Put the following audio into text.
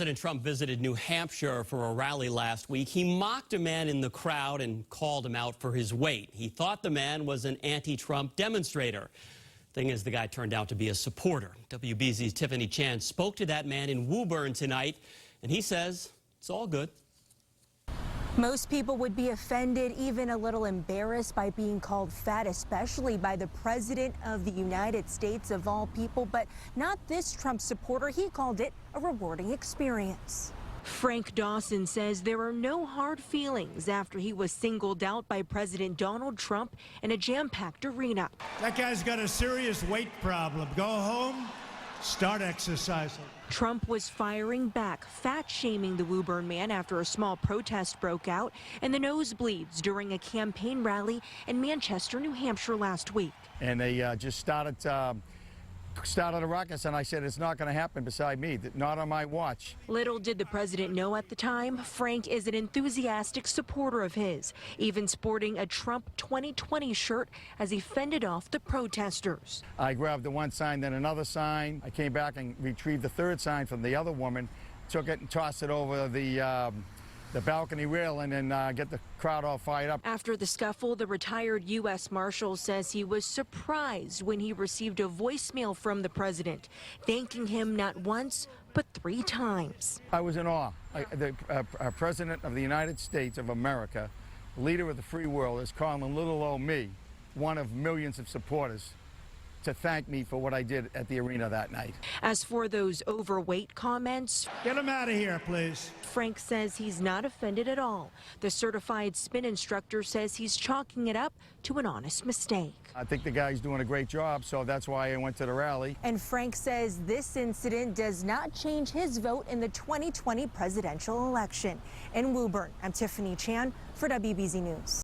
President Trump visited New Hampshire for a rally last week. He mocked a man in the crowd and called him out for his weight. He thought the man was an anti-Trump demonstrator. Thing is, the guy turned out to be a supporter. WBZ's Tiffany spoke to that man in Woburn tonight, and he says it's all good. Most people would be offended, even a little embarrassed by being called fat, especially by the President of the United States of all people, but not this Trump supporter. He called it a rewarding experience. Frank Dawson says there are no hard feelings after he was singled out by President Donald Trump in a jam-packed arena. That guy's got a serious weight problem. Go home, start exercising. Trump was firing back, fat-shaming the Woburn man after a small protest broke out in the nosebleeds during a campaign rally in Manchester, New Hampshire last week. And they just started a ruckus, and I said, it's not going to happen beside me, not on my watch. Little did the president know at the time, Frank is an enthusiastic supporter of his, even sporting a Trump 2020 shirt as he fended off the protesters. I grabbed the one sign, then another sign. I came back and retrieved the third sign from the other woman, took it and tossed it over the balcony rail and then get the crowd all fired up. After the scuffle, the retired U.S. Marshal says he was surprised when he received a voicemail from the president, thanking him not once, but 3 times. I was in awe. The President of the United States of America, leader of the free world, is calling little old me, one of millions of supporters, to thank me for what I did at the arena that night. As for those overweight comments, get him out of here, please. Frank says he's not offended at all. The certified spin instructor says he's chalking it up to an honest mistake. I think the guy's doing a great job, so that's why I went to the rally. And Frank says this incident does not change his vote in the 2020 presidential election. In Woburn, I'm Tiffany Chan for WBZ News.